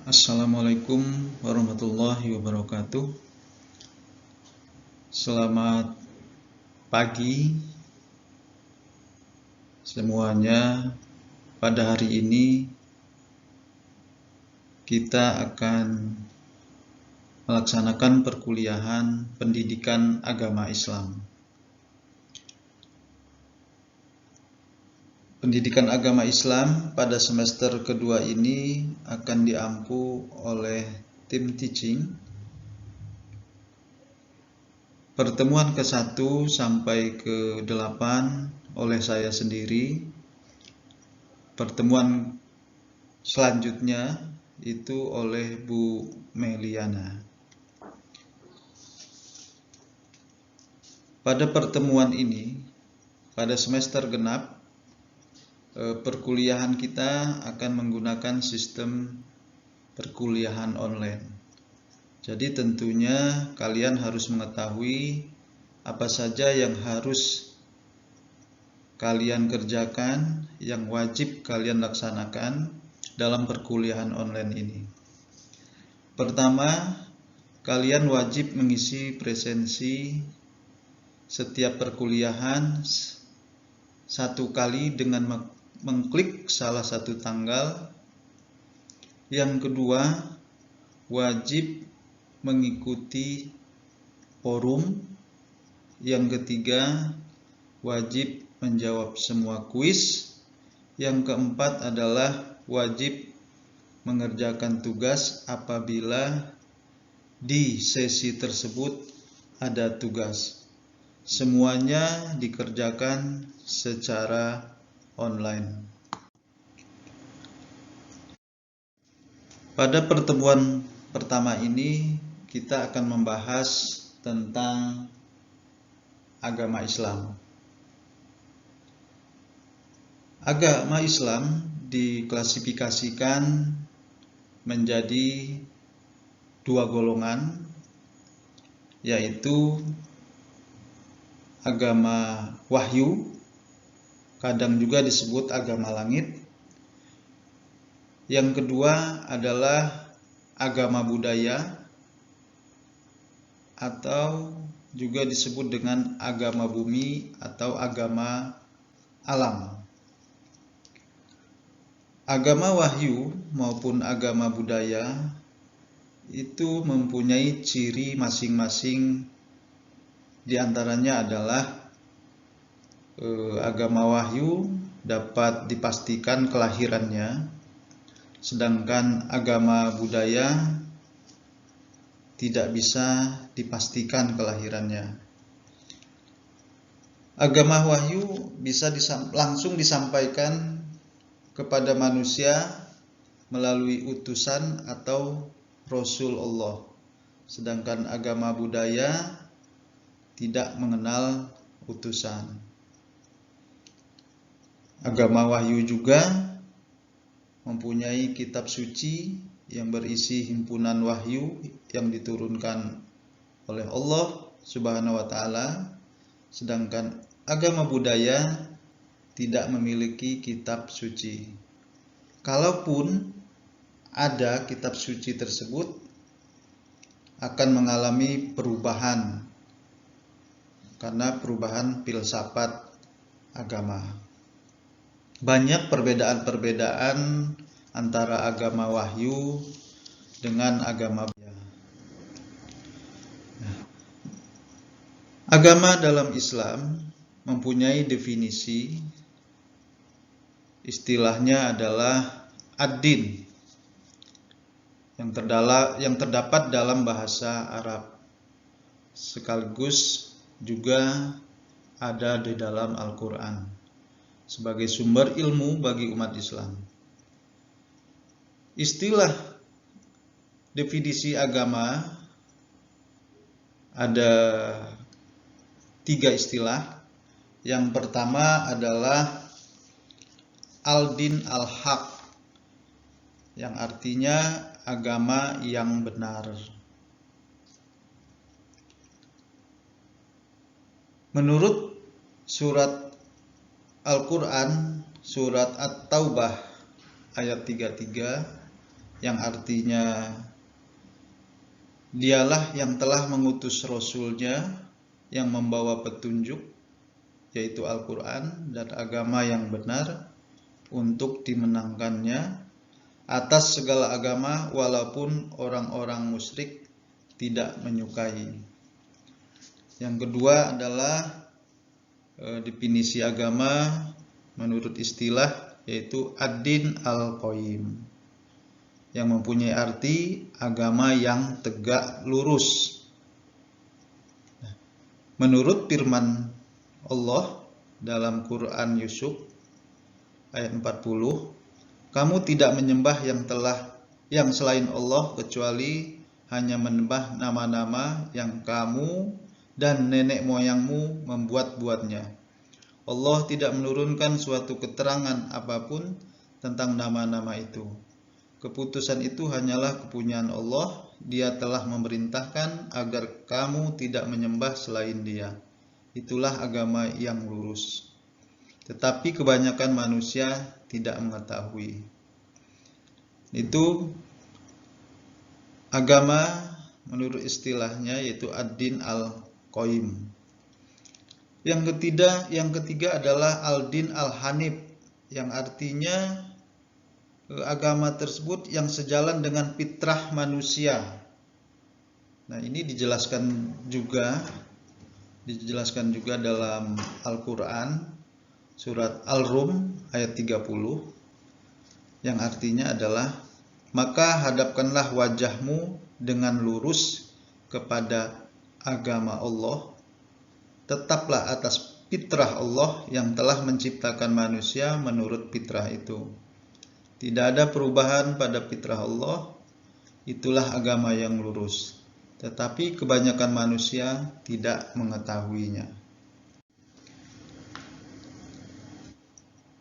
Assalamualaikum warahmatullahi wabarakatuh. Selamat pagi semuanya. Pada hari ini kita akan melaksanakan perkuliahan pendidikan agama Islam. Pendidikan agama Islam pada semester kedua ini akan diampu oleh tim teaching. Pertemuan ke-1 sampai ke-8 oleh saya sendiri. Pertemuan selanjutnya itu oleh Bu Meliana. Pada pertemuan ini, pada semester genap, perkuliahan kita akan menggunakan sistem perkuliahan online. Jadi tentunya kalian harus mengetahui apa saja yang harus kalian kerjakan, yang wajib kalian laksanakan dalam perkuliahan online ini. Pertama, kalian wajib mengisi presensi setiap perkuliahan 1 kali dengan mengklik salah satu tanggal. Yang kedua, wajib mengikuti forum. Yang ketiga, wajib menjawab semua kuis. Yang keempat adalah wajib mengerjakan tugas apabila di sesi tersebut ada tugas. Semuanya dikerjakan secara online. Pada pertemuan pertama ini kita akan membahas tentang agama Islam. Agama Islam diklasifikasikan menjadi 2 golongan, yaitu agama wahyu, kadang juga disebut agama langit. Yang kedua adalah agama budaya atau juga disebut dengan agama bumi atau agama alam. Agama wahyu maupun agama budaya itu mempunyai ciri masing-masing. Di antaranya adalah agama wahyu dapat dipastikan kelahirannya, sedangkan agama budaya tidak bisa dipastikan kelahirannya. Agama wahyu bisa langsung disampaikan kepada manusia melalui utusan atau Rasul Allah, sedangkan agama budaya tidak mengenal utusan. Agama wahyu juga mempunyai kitab suci yang berisi himpunan wahyu yang diturunkan oleh Allah Subhanahu wa taala, sedangkan agama budaya tidak memiliki kitab suci. Kalaupun ada kitab suci tersebut, akan mengalami perubahan karena perubahan filsafat agama. Banyak perbedaan-perbedaan antara agama wahyu dengan agama budaya. Agama dalam Islam mempunyai definisi, istilahnya adalah ad-din, yang terdapat dalam bahasa Arab, sekaligus juga ada di dalam Al-Quran sebagai sumber ilmu bagi umat Islam. Istilah definisi agama ada 3 istilah. Yang pertama adalah al-din al-haq, yang artinya agama yang benar. Menurut surat Al-Quran, surat At-Taubah ayat 33, yang artinya dialah yang telah mengutus Rasulnya yang membawa petunjuk, yaitu Al-Quran dan agama yang benar, untuk dimenangkannya atas segala agama walaupun orang-orang musyrik tidak menyukai. Yang kedua adalah definisi agama menurut istilah, yaitu ad-din al-qayyim, yang mempunyai arti agama yang tegak lurus. Menurut firman Allah dalam Quran Yusuf ayat 40, kamu tidak menyembah yang selain Allah kecuali hanya menyembah nama-nama yang kamu dan nenek moyangmu membuat-buatnya. Allah tidak menurunkan suatu keterangan apapun tentang nama-nama itu. Keputusan itu hanyalah kepunyaan Allah. Dia telah memerintahkan agar kamu tidak menyembah selain Dia. Itulah agama yang lurus. Tetapi kebanyakan manusia tidak mengetahui. Itu agama menurut istilahnya, yaitu ad-din al-qayyim. Yang ketiga adalah al-din al-hanif, yang artinya agama tersebut yang sejalan dengan fitrah manusia. Nah, ini dijelaskan juga dalam Al-Quran surat Al-Rum ayat 30, yang artinya adalah, maka hadapkanlah wajahmu dengan lurus kepada agama Allah, tetaplah atas fitrah Allah yang telah menciptakan manusia menurut fitrah itu. Tidak ada perubahan pada fitrah Allah, itulah agama yang lurus. Tetapi kebanyakan manusia tidak mengetahuinya.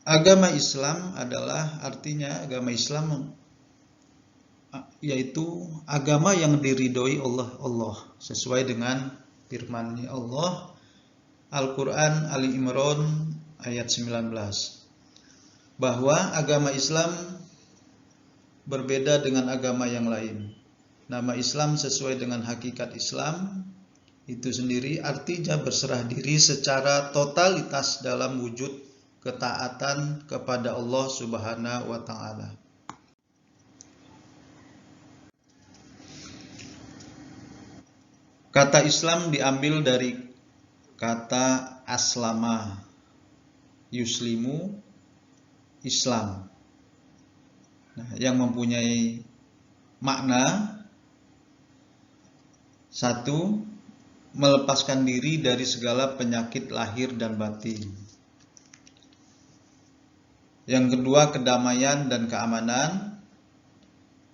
Agama Islam adalah artinya agama Islam yaitu agama yang diridhoi Allah sesuai dengan firman Allah Al-Quran Ali Imran ayat 19, bahwa agama Islam berbeda dengan agama yang lain. Nama Islam sesuai dengan hakikat Islam itu sendiri artinya berserah diri secara totalitas dalam wujud ketaatan kepada Allah Subhanahu wa Ta'ala. Kata Islam diambil dari kata aslama, yuslimu, Islam. Nah, yang mempunyai makna satu, melepaskan diri dari segala penyakit lahir dan batin. Yang kedua, kedamaian dan keamanan.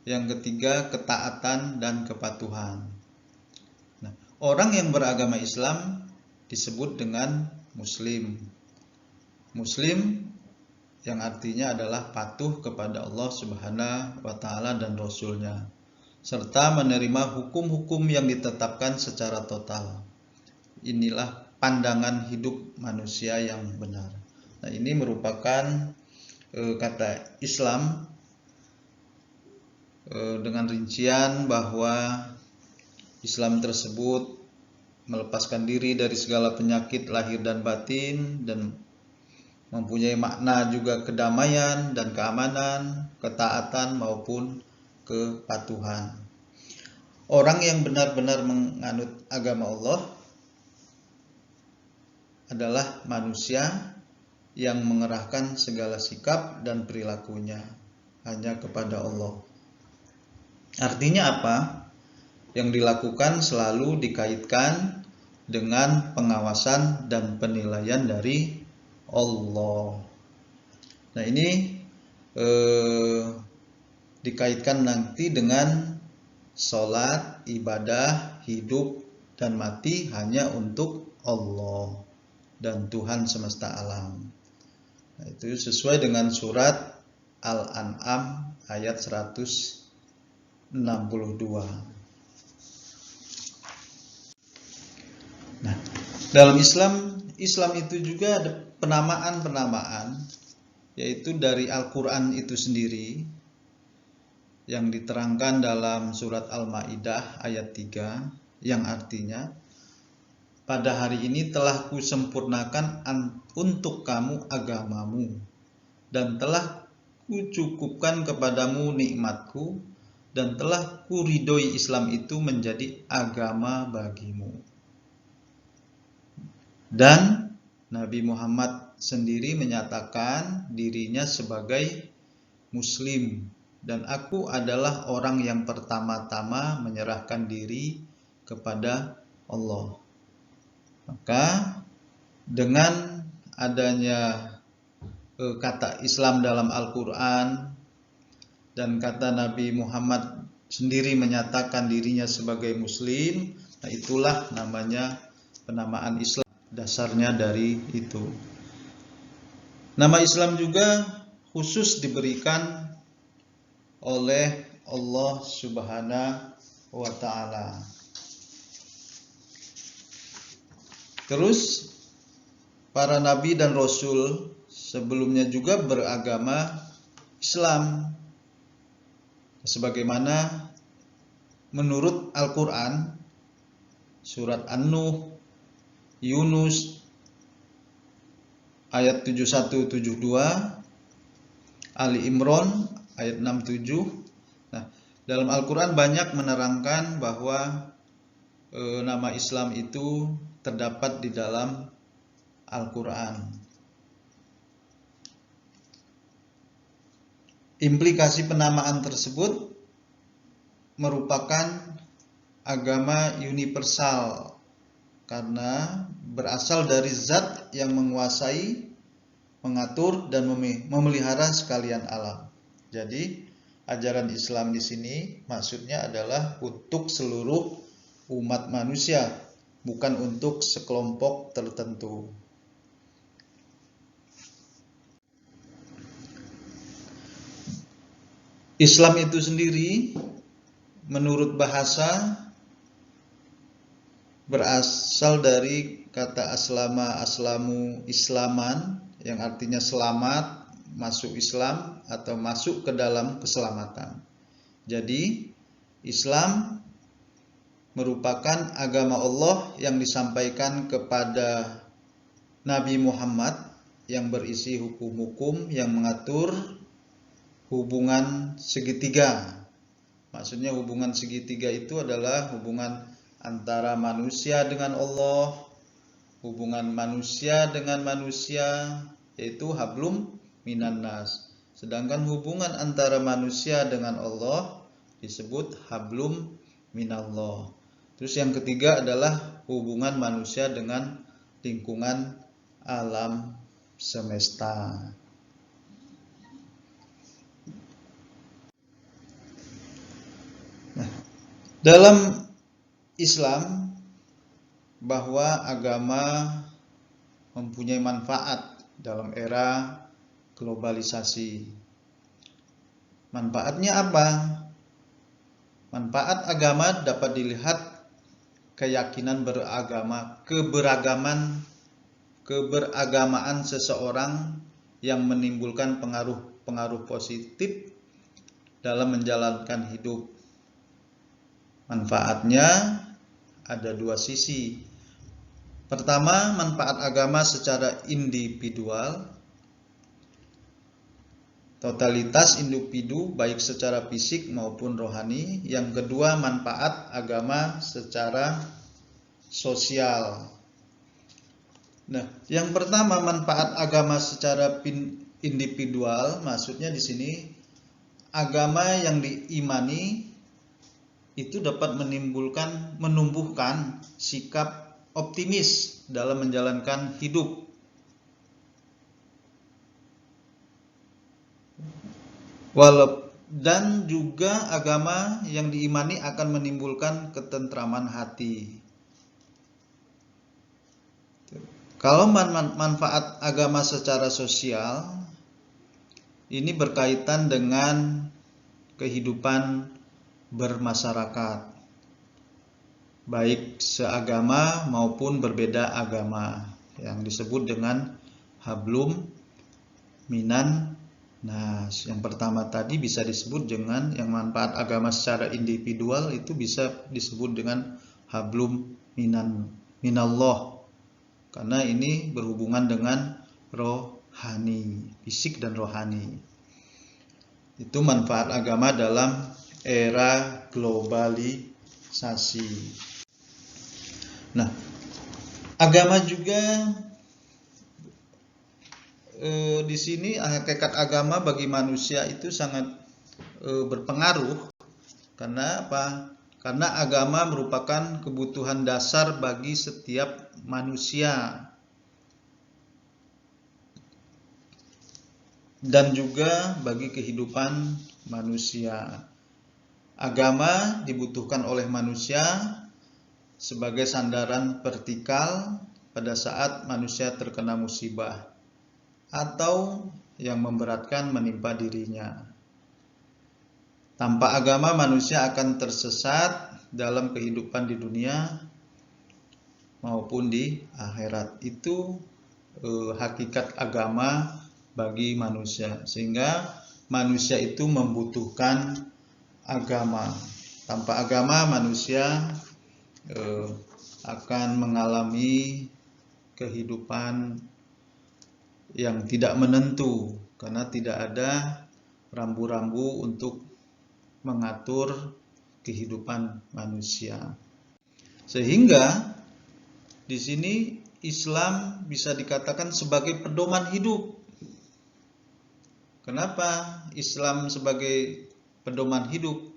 Yang ketiga, ketaatan dan kepatuhan. Nah, orang yang beragama Islam disebut dengan Muslim. Muslim yang artinya adalah patuh kepada Allah Subhanahu wa Ta'ala dan Rasul-Nya, serta menerima hukum-hukum yang ditetapkan secara total. Inilah pandangan hidup manusia yang benar. Nah, ini merupakan kata Islam dengan rincian bahwa Islam tersebut melepaskan diri dari segala penyakit lahir dan batin, dan mempunyai makna juga kedamaian dan keamanan, ketaatan maupun kepatuhan. Orang yang benar-benar menganut agama Allah adalah manusia yang mengerahkan segala sikap dan perilakunya hanya kepada Allah. Artinya apa? Yang dilakukan selalu dikaitkan dengan pengawasan dan penilaian dari Allah. Nah, ini dikaitkan nanti dengan sholat, ibadah, hidup, dan mati hanya untuk Allah dan Tuhan semesta alam. Nah, itu sesuai dengan surat Al-An'am ayat 162. Nah, dalam Islam itu juga ada penamaan-penamaan, yaitu dari Al-Quran itu sendiri. yang diterangkan dalam surat Al-Maidah ayat 3 yang artinya, pada hari ini telah kusempurnakan untuk kamu agamamu dan telah kucukupkan kepadamu nikmatku dan telah kuridhoi Islam itu menjadi agama bagimu. Dan Nabi Muhammad sendiri menyatakan dirinya sebagai Muslim, dan aku adalah orang yang pertama-tama menyerahkan diri kepada Allah. Maka dengan adanya kata Islam dalam Al-Quran dan kata Nabi Muhammad sendiri menyatakan dirinya sebagai Muslim, nah itulah namanya penamaan Islam. Dasarnya dari itu. Nama Islam juga khusus diberikan oleh Allah Subhanahu wa Ta'ala. Terus para nabi dan rasul sebelumnya juga beragama Islam, sebagaimana menurut Al-Quran surat An-Nuh, Yunus ayat 71-72, Ali Imran ayat 67. Nah, dalam Al-Quran banyak menerangkan bahwa nama Islam itu terdapat di dalam Al-Quran. Implikasi penamaan tersebut merupakan agama universal karena berasal dari zat yang menguasai, mengatur dan memelihara sekalian alam. Jadi ajaran Islam di sini maksudnya adalah untuk seluruh umat manusia, bukan untuk sekelompok tertentu. Islam itu sendiri menurut bahasa berasal dari kata aslama, aslamu, islaman, yang artinya selamat, masuk Islam atau masuk ke dalam keselamatan. Jadi Islam merupakan agama Allah yang disampaikan kepada Nabi Muhammad yang berisi hukum-hukum yang mengatur hubungan segitiga. Maksudnya hubungan segitiga itu adalah hubungan antara manusia dengan Allah, hubungan manusia dengan manusia, yaitu hablum minan nas. Sedangkan hubungan antara manusia dengan Allah disebut hablum minallah. Terus yang ketiga adalah hubungan manusia dengan lingkungan alam semesta. Nah, dalam Islam bahwa agama mempunyai manfaat dalam era globalisasi. Manfaatnya apa? Manfaat agama dapat dilihat keyakinan beragama, keberagamaan seseorang yang menimbulkan pengaruh positif dalam menjalankan hidup. Manfaatnya ada dua sisi. Pertama, manfaat agama secara individual, totalitas individu baik secara fisik maupun rohani. Yang kedua, manfaat agama secara sosial. Nah, yang pertama manfaat agama secara individual, maksudnya di sini agama yang diimani itu dapat menumbuhkan sikap optimis dalam menjalankan hidup. Dan juga agama yang diimani akan menimbulkan ketentraman hati. Kalau manfaat agama secara sosial, ini berkaitan dengan kehidupan bermasyarakat, baik seagama maupun berbeda agama, yang disebut dengan hablum minan Nah, yang pertama tadi bisa disebut dengan yang manfaat agama secara individual itu bisa disebut dengan hablum minallah. Karena ini berhubungan dengan rohani, fisik dan rohani. Itu manfaat agama dalam era globalisasi. Nah, agama juga di sini hakikat agama bagi manusia itu sangat berpengaruh. Karena apa? Karena agama merupakan kebutuhan dasar bagi setiap manusia dan juga bagi kehidupan manusia. Agama dibutuhkan oleh manusia sebagai sandaran vertikal pada saat manusia terkena musibah atau yang memberatkan menimpa dirinya. Tanpa agama manusia akan tersesat dalam kehidupan di dunia maupun di akhirat. Itu hakikat agama bagi manusia, sehingga manusia itu membutuhkan agama. Tanpa agama manusia akan mengalami kehidupan yang tidak menentu karena tidak ada rambu-rambu untuk mengatur kehidupan manusia. Sehingga di sini Islam bisa dikatakan sebagai pedoman hidup. Kenapa Islam sebagai pedoman hidup?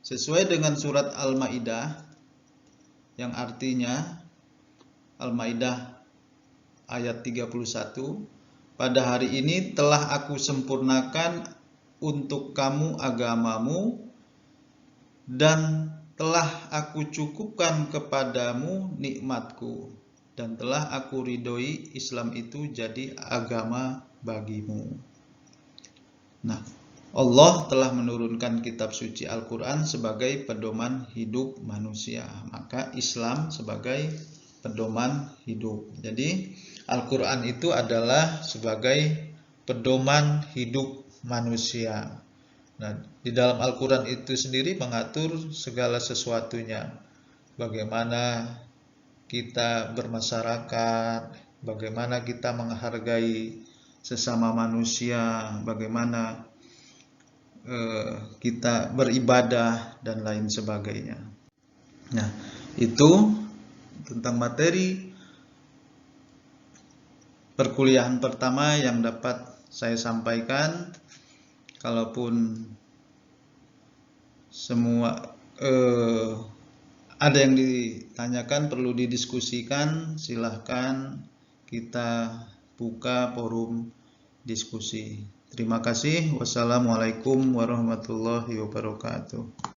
Sesuai dengan surat Al-Maidah yang artinya Al-Maidah ayat 31, pada hari ini telah aku sempurnakan untuk kamu agamamu dan telah aku cukupkan kepadamu nikmatku dan telah aku ridhoi Islam itu jadi agama bagimu. Nah, Allah telah menurunkan kitab suci Al-Quran sebagai pedoman hidup manusia, maka Islam sebagai pedoman hidup. Jadi Al-Quran itu adalah sebagai pedoman hidup manusia. Nah, di dalam Al-Quran itu sendiri mengatur segala sesuatunya. Bagaimana kita bermasyarakat, bagaimana kita menghargai sesama manusia, bagaimana kita beribadah dan lain sebagainya. Nah, itu tentang materi perkuliahan pertama yang dapat saya sampaikan. Kalaupun semua ada yang ditanyakan, perlu didiskusikan, silahkan kita buka forum diskusi. Terima kasih. Wassalamualaikum warahmatullahi wabarakatuh.